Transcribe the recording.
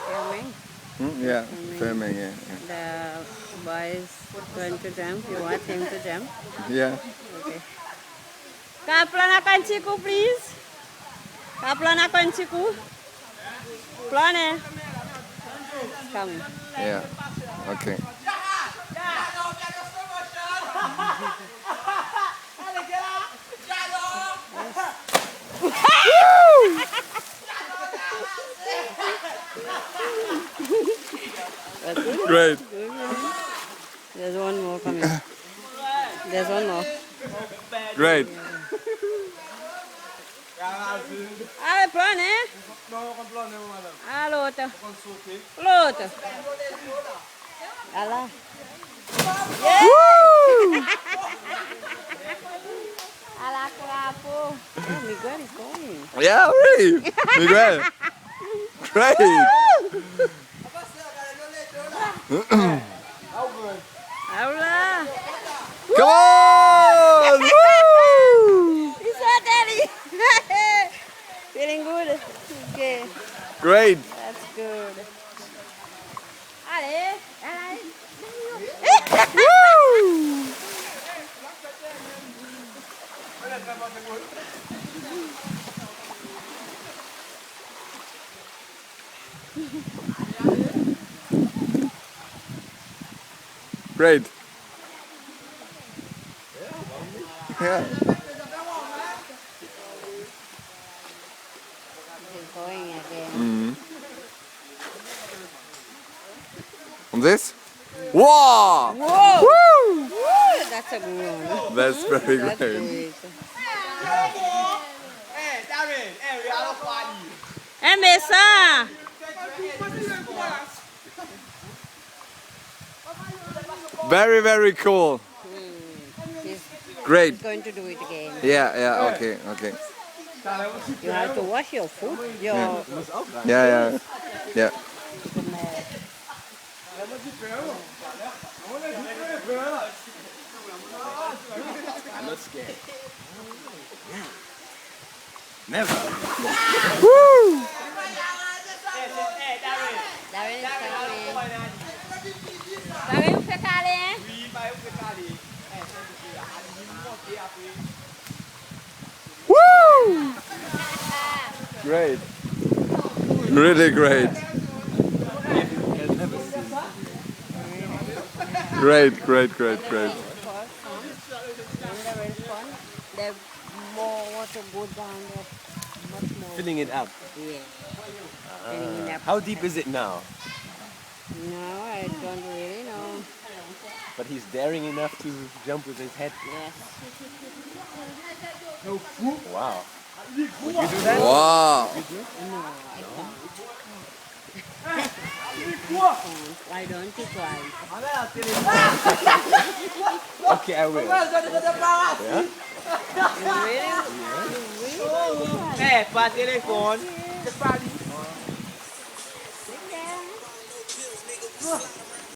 Filming? Yeah, filming, yeah. The boys going to jump. You want him to jump? Yeah. Okay. Kaplan akan ciku, please. Kaplan akan ciku. Pelan ya. Come. Yeah. Okay. Great. There's one more coming. There's one more. Great. Ah, pelan ya. Ah, luta. Luta. Alah. Alah, kerapu. Oh, Miguel is going. Yeah, really. Miguel. Great. Allah. Come on! Woo! He's so daddy. Feeling good? Okay. Great. That's good. Allez, allez. Woo! Great. Yeah. He's going again. On this? Wow! Whoa! Woo! Woo! That's a good one. That's very That's great. great. Hey, Mesa! Very, very cool. He's Great. going to do it again. Yeah, okay, okay. You have to wash your foot. Your Yeah. I'm not scared. Never. Woo! Darren is coming. Darren, você tá ali? Woo! Great. Really great. Great. The more water goes down, the much more. Filling it up. Yeah. Filling it up. How deep is it now? No, I don't really know. But he's daring enough to jump with his head. Yes. Wow. Would you do that? Wow. No, I can't. Why don't you try? Okay, I will. Yeah? You really? Pas téléphone. Sit down.